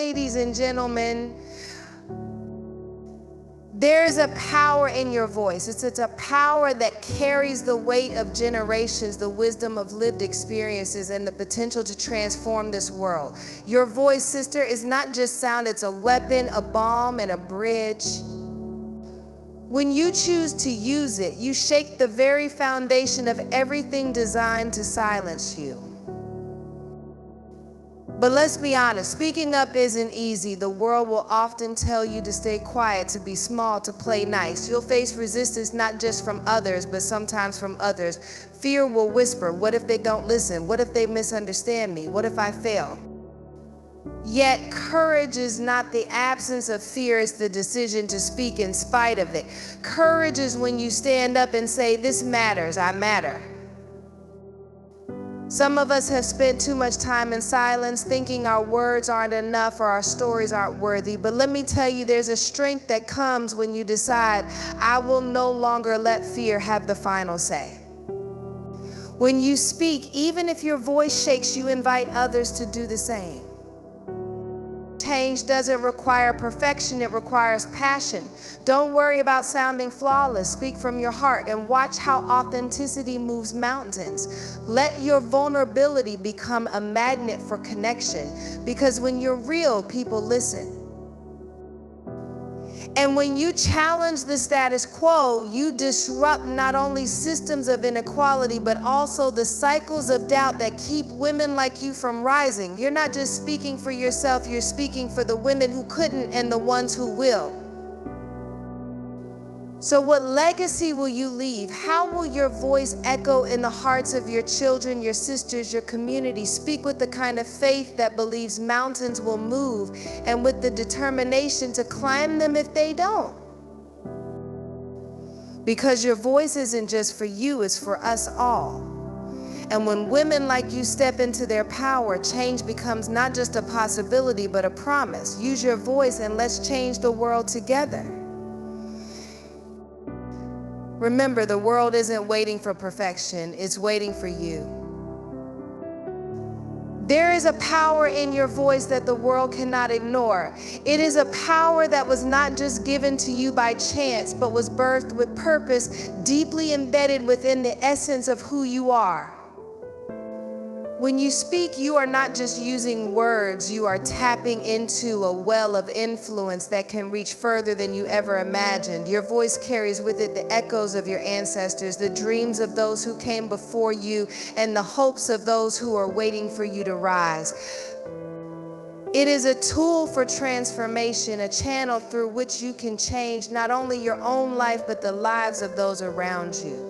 Ladies and gentlemen, there's a power in your voice. It's a power that carries the weight of generations, the wisdom of lived experiences, and the potential to transform this world. Your voice, sister, is not just sound, it's a weapon, a balm, and a bridge. When you choose to use it, you shake the very foundation of everything designed to silence you. But let's be honest, speaking up isn't easy. The world will often tell you to stay quiet, to be small, to play nice. You'll face resistance not just from others, but sometimes from others. Fear will whisper, what if they don't listen? What if they misunderstand me? What if I fail? Yet courage is not the absence of fear, it's the decision to speak in spite of it. Courage is when you stand up and say, this matters, I matter. Some of us have spent too much time in silence, thinking our words aren't enough or our stories aren't worthy. But let me tell you, there's a strength that comes when you decide, I will no longer let fear have the final say. When you speak, even if your voice shakes, you invite others to do the same. Change doesn't require perfection, it requires passion. Don't worry about sounding flawless. Speak from your heart and watch how authenticity moves mountains. Let your vulnerability become a magnet for connection, because when you're real, people listen. And when you challenge the status quo, you disrupt not only systems of inequality, but also the cycles of doubt that keep women like you from rising. You're not just speaking for yourself, you're speaking for the women who couldn't and the ones who will. So what legacy will you leave? How will your voice echo in the hearts of your children, your sisters, your community? Speak with the kind of faith that believes mountains will move, and with the determination to climb them if they don't. Because your voice isn't just for you, it's for us all. And when women like you step into their power, change becomes not just a possibility, but a promise. Use your voice and let's change the world together. Remember, the world isn't waiting for perfection, it's waiting for you. There is a power in your voice that the world cannot ignore. It is a power that was not just given to you by chance, but was birthed with purpose, deeply embedded within the essence of who you are. When you speak, you are not just using words, you are tapping into a well of influence that can reach further than you ever imagined. Your voice carries with it the echoes of your ancestors, the dreams of those who came before you, and the hopes of those who are waiting for you to rise. It is a tool for transformation, a channel through which you can change not only your own life, but the lives of those around you.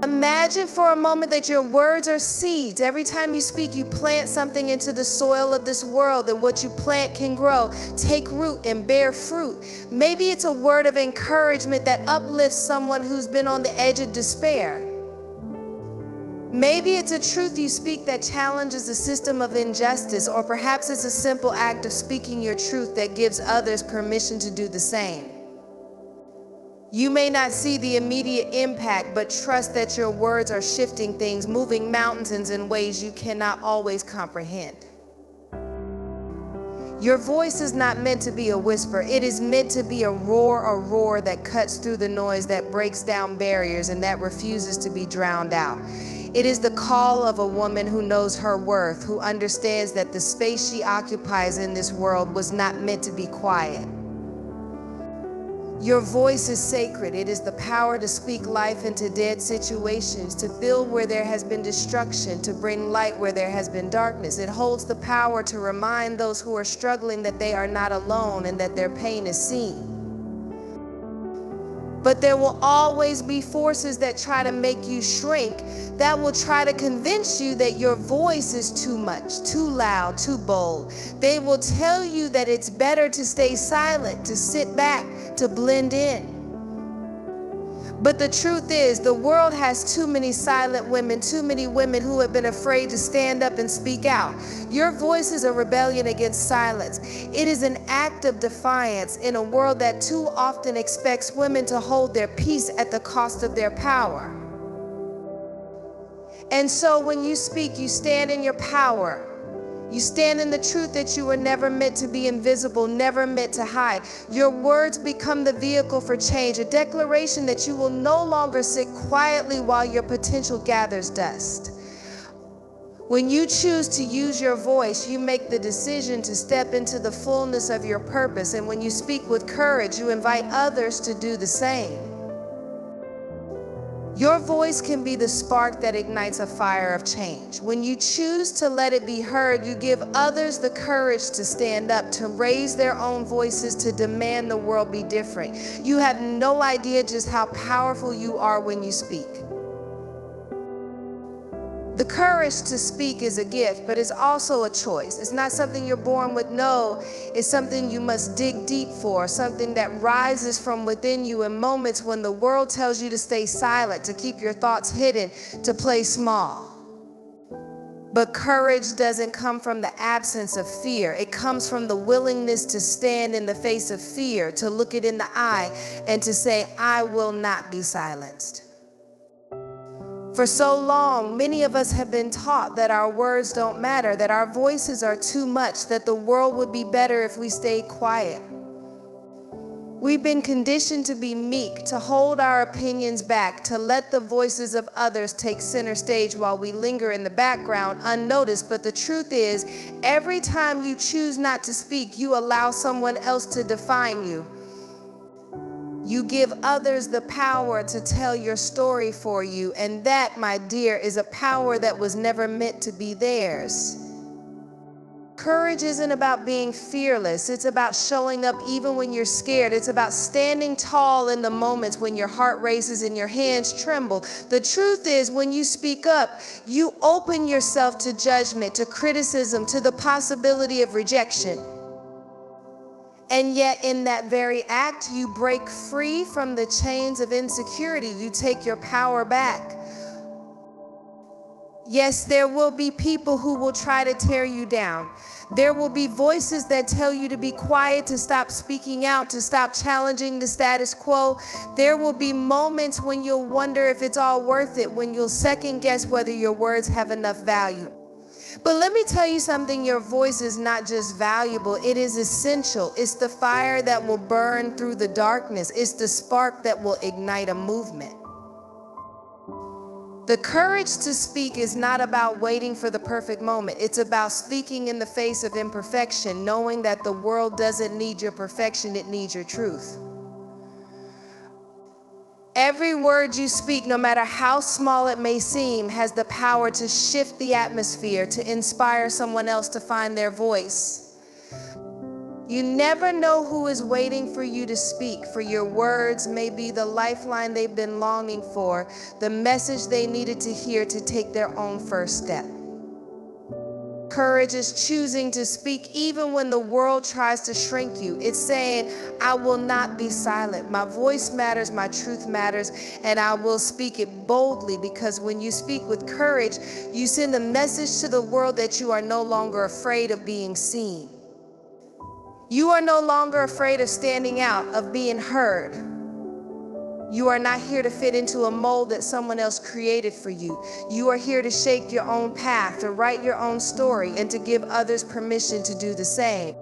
Imagine for a moment that your words are seeds. Every time you speak, you plant something into the soil of this world, and what you plant can grow, take root, and bear fruit. Maybe it's a word of encouragement that uplifts someone who's been on the edge of despair. Maybe it's a truth you speak that challenges the system of injustice, or perhaps it's a simple act of speaking your truth that gives others permission to do the same. You may not see the immediate impact, but trust that your words are shifting things, moving mountains in ways you cannot always comprehend. Your voice is not meant to be a whisper. It is meant to be a roar that cuts through the noise, that breaks down barriers, and that refuses to be drowned out. It is the call of a woman who knows her worth, who understands that the space she occupies in this world was not meant to be quiet. Your voice is sacred. It is the power to speak life into dead situations, to build where there has been destruction, to bring light where there has been darkness. It holds the power to remind those who are struggling that they are not alone and that their pain is seen. But there will always be forces that try to make you shrink, that will try to convince you that your voice is too much, too loud, too bold. They will tell you that it's better to stay silent, to sit back, to blend in. But the truth is, the world has too many silent women, too many women who have been afraid to stand up and speak out. Your voice is a rebellion against silence. It is an act of defiance in a world that too often expects women to hold their peace at the cost of their power. And so when you speak, you stand in your power. You stand in the truth that you were never meant to be invisible, never meant to hide. Your words become the vehicle for change, a declaration that you will no longer sit quietly while your potential gathers dust. When you choose to use your voice, you make the decision to step into the fullness of your purpose. And when you speak with courage, you invite others to do the same. Your voice can be the spark that ignites a fire of change. When you choose to let it be heard, you give others the courage to stand up, to raise their own voices, to demand the world be different. You have no idea just how powerful you are when you speak. The courage to speak is a gift, but it's also a choice. It's not something you're born with. No, it's something you must dig deep for, something that rises from within you in moments when the world tells you to stay silent, to keep your thoughts hidden, to play small. But courage doesn't come from the absence of fear. It comes from the willingness to stand in the face of fear, to look it in the eye, and to say, I will not be silenced. For so long, many of us have been taught that our words don't matter, that our voices are too much, that the world would be better if we stayed quiet. We've been conditioned to be meek, to hold our opinions back, to let the voices of others take center stage while we linger in the background unnoticed. But the truth is, every time you choose not to speak, you allow someone else to define you. You give others the power to tell your story for you, and that, my dear, is a power that was never meant to be theirs. Courage isn't about being fearless. It's about showing up even when you're scared. It's about standing tall in the moments when your heart races and your hands tremble. The truth is, when you speak up, you open yourself to judgment, to criticism, to the possibility of rejection. And yet in that very act, you break free from the chains of insecurity. You take your power back. Yes, there will be people who will try to tear you down. There will be voices that tell you to be quiet, to stop speaking out, to stop challenging the status quo. There will be moments when you'll wonder if it's all worth it, when you'll second guess whether your words have enough value. But let me tell you something, your voice is not just valuable, it is essential. It's the fire that will burn through the darkness. It's the spark that will ignite a movement. The courage to speak is not about waiting for the perfect moment. It's about speaking in the face of imperfection, knowing that the world doesn't need your perfection, it needs your truth. Every word you speak, no matter how small it may seem, has the power to shift the atmosphere, to inspire someone else to find their voice. You never know who is waiting for you to speak, for your words may be the lifeline they've been longing for, the message they needed to hear to take their own first step. Courage is choosing to speak even when the world tries to shrink you. It's saying, I will not be silent. My voice matters, my truth matters, and I will speak it boldly, because when you speak with courage, you send a message to the world that you are no longer afraid of being seen. You are no longer afraid of standing out, of being heard. You are not here to fit into a mold that someone else created for you. You are here to shape your own path, to write your own story, and to give others permission to do the same.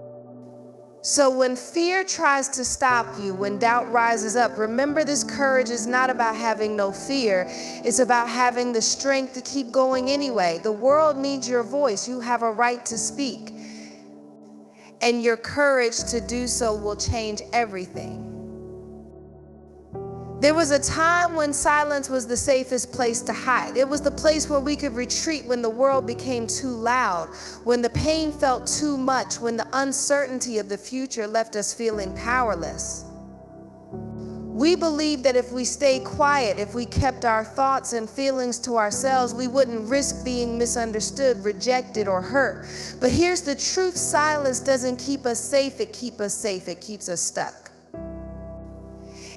So when fear tries to stop you, when doubt rises up, remember this courage is not about having no fear. It's about having the strength to keep going anyway. The world needs your voice. You have a right to speak. And your courage to do so will change everything. There was a time when silence was the safest place to hide. It was the place where we could retreat when the world became too loud, when the pain felt too much, when the uncertainty of the future left us feeling powerless. We believed that if we stayed quiet, if we kept our thoughts and feelings to ourselves, we wouldn't risk being misunderstood, rejected, or hurt. But here's the truth: silence doesn't keep us safe, it keeps us stuck.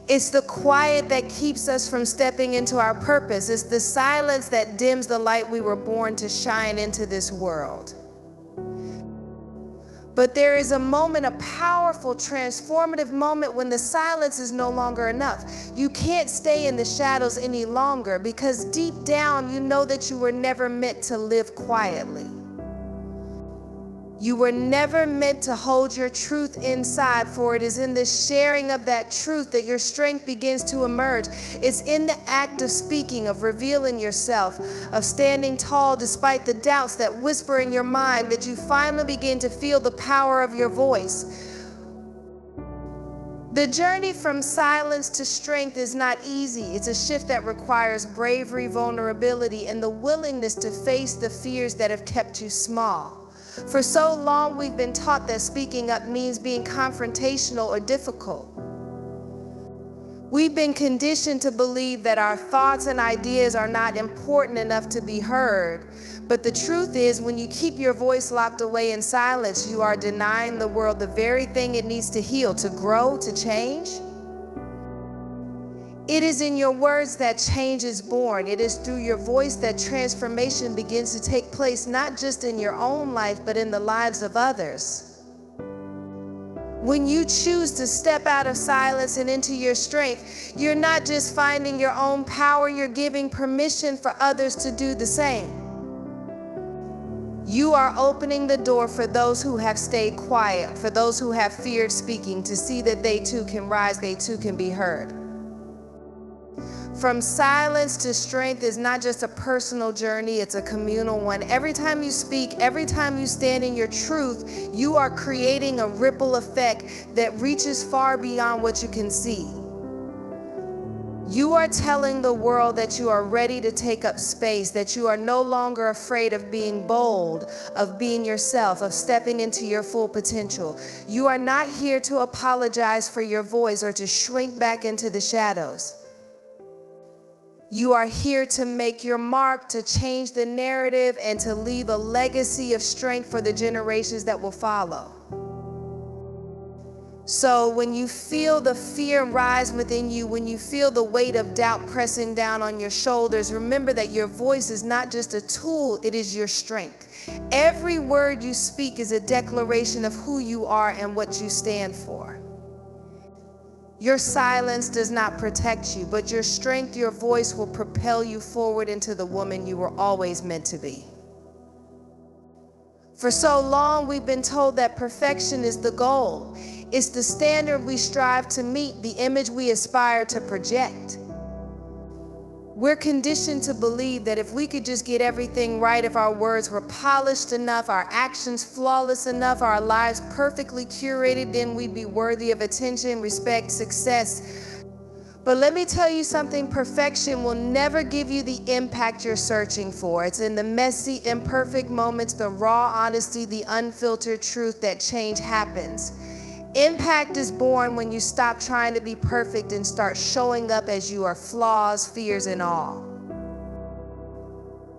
It's the quiet that keeps us from stepping into our purpose. It's the silence that dims the light we were born to shine into this world. But there is a moment, a powerful, transformative moment, when the silence is no longer enough. You can't stay in the shadows any longer, because deep down you know that you were never meant to live quietly. You were never meant to hold your truth inside, for it is in the sharing of that truth that your strength begins to emerge. It's in the act of speaking, of revealing yourself, of standing tall despite the doubts that whisper in your mind, that you finally begin to feel the power of your voice. The journey from silence to strength is not easy. It's a shift that requires bravery, vulnerability, and the willingness to face the fears that have kept you small. For so long, we've been taught that speaking up means being confrontational or difficult. We've been conditioned to believe that our thoughts and ideas are not important enough to be heard. But the truth is, when you keep your voice locked away in silence, you are denying the world the very thing it needs to heal, to grow, to change. It is in your words that change is born. It is through your voice that transformation begins to take place, not just in your own life, but in the lives of others. When you choose to step out of silence and into your strength, you're not just finding your own power, you're giving permission for others to do the same. You are opening the door for those who have stayed quiet, for those who have feared speaking, to see that they too can rise, they too can be heard. From silence to strength is not just a personal journey, it's a communal one. Every time you speak, every time you stand in your truth, you are creating a ripple effect that reaches far beyond what you can see. You are telling the world that you are ready to take up space, that you are no longer afraid of being bold, of being yourself, of stepping into your full potential. You are not here to apologize for your voice or to shrink back into the shadows. You are here to make your mark, to change the narrative, and to leave a legacy of strength for the generations that will follow. So when you feel the fear rise within you, when you feel the weight of doubt pressing down on your shoulders, remember that your voice is not just a tool, it is your strength. Every word you speak is a declaration of who you are and what you stand for. Your silence does not protect you, but your strength, your voice will propel you forward into the woman you were always meant to be. For so long, we've been told that perfection is the goal. It's the standard we strive to meet, the image we aspire to project. We're conditioned to believe that if we could just get everything right, if our words were polished enough, our actions flawless enough, our lives perfectly curated, then we'd be worthy of attention, respect, success. But let me tell you something, perfection will never give you the impact you're searching for. It's in the messy, imperfect moments, the raw honesty, the unfiltered truth that change happens. Impact is born when you stop trying to be perfect and start showing up as you are, flaws, fears, and all.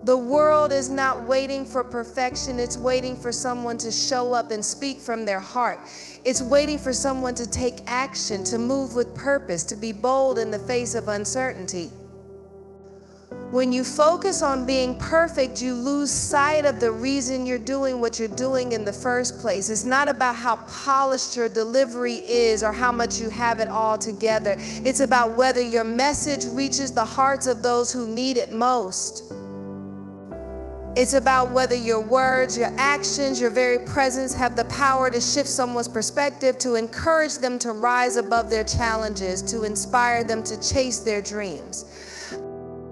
The world is not waiting for perfection, it's waiting for someone to show up and speak from their heart. It's waiting for someone to take action, to move with purpose, to be bold in the face of uncertainty. When you focus on being perfect, you lose sight of the reason you're doing what you're doing in the first place. It's not about how polished your delivery is or how much you have it all together. It's about whether your message reaches the hearts of those who need it most. It's about whether your words, your actions, your very presence have the power to shift someone's perspective, to encourage them to rise above their challenges, to inspire them to chase their dreams.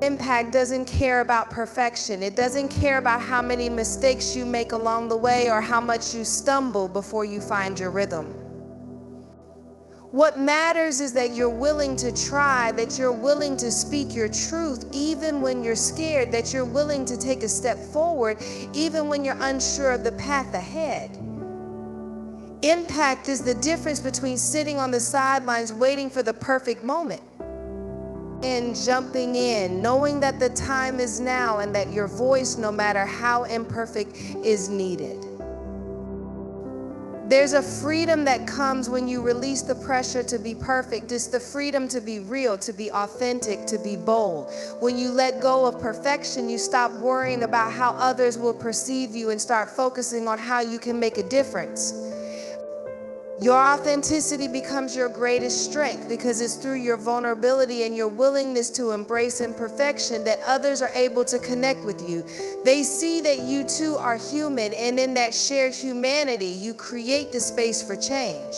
Impact doesn't care about perfection. It doesn't care about how many mistakes you make along the way or how much you stumble before you find your rhythm. What matters is that you're willing to try, that you're willing to speak your truth even when you're scared, that you're willing to take a step forward even when you're unsure of the path ahead. Impact is the difference between sitting on the sidelines waiting for the perfect moment and jumping in, knowing that the time is now and that your voice, no matter how imperfect, is needed. There's a freedom that comes when you release the pressure to be perfect. It's the freedom to be real, to be authentic, to be bold. When you let go of perfection, you stop worrying about how others will perceive you and start focusing on how you can make a difference. Your authenticity becomes your greatest strength because it's through your vulnerability and your willingness to embrace imperfection that others are able to connect with you. They see that you too are human, and in that shared humanity, you create the space for change.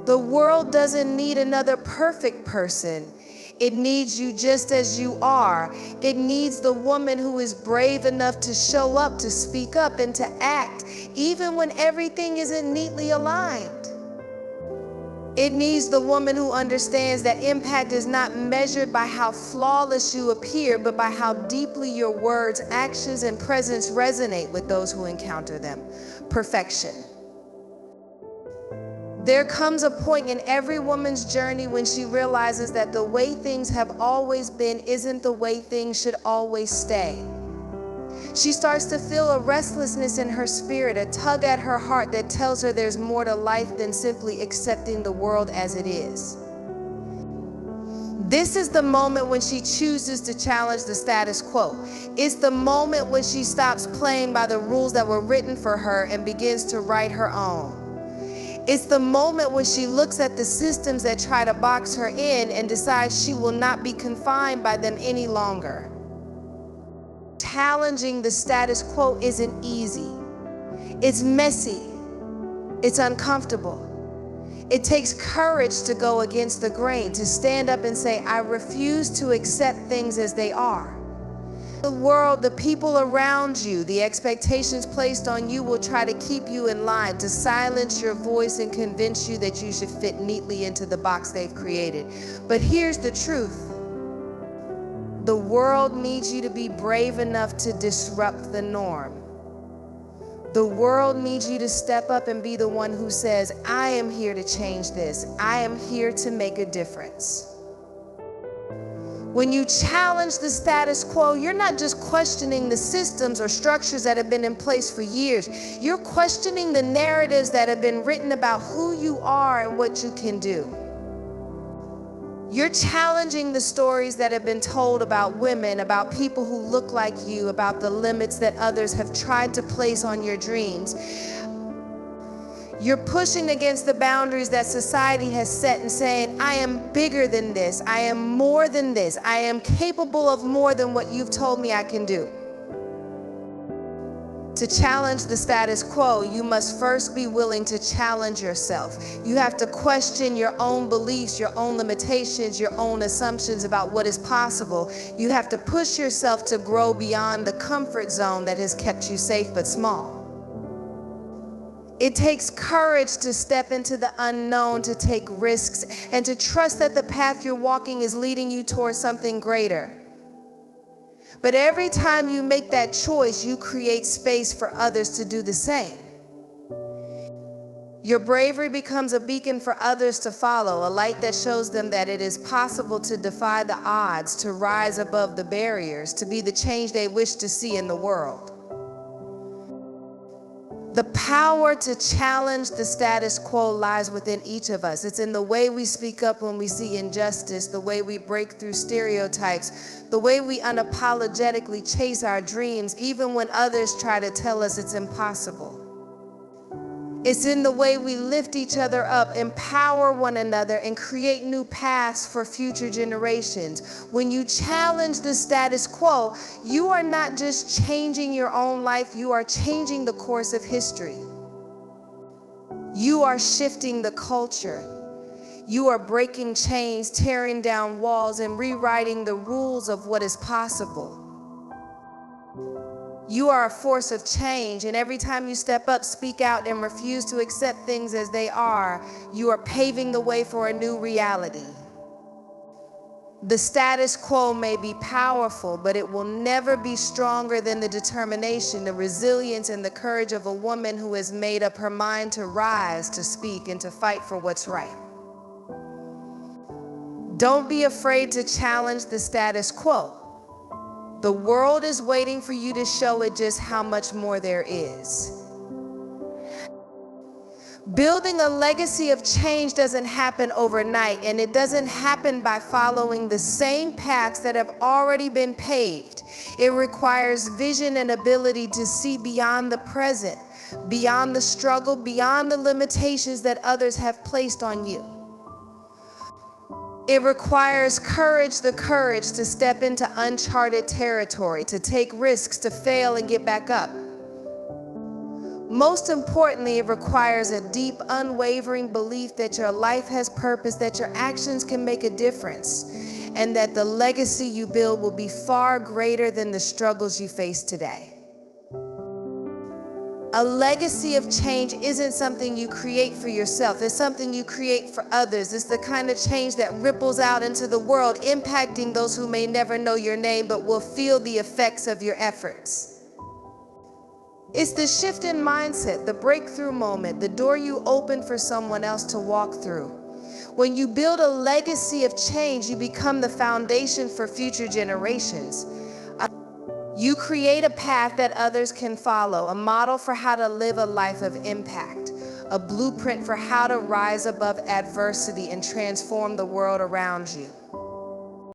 The world doesn't need another perfect person. It needs you just as you are. It needs the woman who is brave enough to show up, to speak up, and to act, even when everything isn't neatly aligned. It needs the woman who understands that impact is not measured by how flawless you appear, but by how deeply your words, actions, and presence resonate with those who encounter them. Perfection. There comes a point in every woman's journey when she realizes that the way things have always been isn't the way things should always stay. She starts to feel a restlessness in her spirit, a tug at her heart that tells her there's more to life than simply accepting the world as it is. This is the moment when she chooses to challenge the status quo. It's the moment when she stops playing by the rules that were written for her and begins to write her own. It's the moment when she looks at the systems that try to box her in and decides she will not be confined by them any longer. Challenging the status quo isn't easy. It's messy. It's uncomfortable. It takes courage to go against the grain, to stand up and say, I refuse to accept things as they are. The world, the people around you, the expectations placed on you will try to keep you in line, to silence your voice and convince you that you should fit neatly into the box they've created. But here's the truth. The world needs you to be brave enough to disrupt the norm. The world needs you to step up and be the one who says, I am here to change this. I am here to make a difference. When you challenge the status quo, you're not just questioning the systems or structures that have been in place for years. You're questioning the narratives that have been written about who you are and what you can do. You're challenging the stories that have been told about women, about people who look like you, about the limits that others have tried to place on your dreams. You're pushing against the boundaries that society has set and saying, I am bigger than this. I am more than this. I am capable of more than what you've told me I can do. To challenge the status quo, you must first be willing to challenge yourself. You have to question your own beliefs, your own limitations, your own assumptions about what is possible. You have to push yourself to grow beyond the comfort zone that has kept you safe but small. It takes courage to step into the unknown, to take risks, and to trust that the path you're walking is leading you towards something greater. But every time you make that choice, you create space for others to do the same. Your bravery becomes a beacon for others to follow, a light that shows them that it is possible to defy the odds, to rise above the barriers, to be the change they wish to see in the world. The power to challenge the status quo lies within each of us. It's in the way we speak up when we see injustice, the way we break through stereotypes, the way we unapologetically chase our dreams, even when others try to tell us it's impossible. It's in the way we lift each other up, empower one another, and create new paths for future generations. When you challenge the status quo, you are not just changing your own life, you are changing the course of history. You are shifting the culture. You are breaking chains, tearing down walls, and rewriting the rules of what is possible. You are a force of change, and every time you step up, speak out, and refuse to accept things as they are, you are paving the way for a new reality. The status quo may be powerful, but it will never be stronger than the determination, the resilience, and the courage of a woman who has made up her mind to rise, to speak, and to fight for what's right. Don't be afraid to challenge the status quo. The world is waiting for you to show it just how much more there is. Building a legacy of change doesn't happen overnight, and it doesn't happen by following the same paths that have already been paved. It requires vision and ability to see beyond the present, beyond the struggle, beyond the limitations that others have placed on you. It requires courage, the courage to step into uncharted territory, to take risks, to fail and get back up. Most importantly, it requires a deep, unwavering belief that your life has purpose, that your actions can make a difference, and that the legacy you build will be far greater than the struggles you face today. A legacy of change isn't something you create for yourself. It's something you create for others. It's the kind of change that ripples out into the world, impacting those who may never know your name but will feel the effects of your efforts. It's the shift in mindset, the breakthrough moment, the door you open for someone else to walk through. When you build a legacy of change, you become the foundation for future generations. You create a path that others can follow, a model for how to live a life of impact, a blueprint for how to rise above adversity and transform the world around you.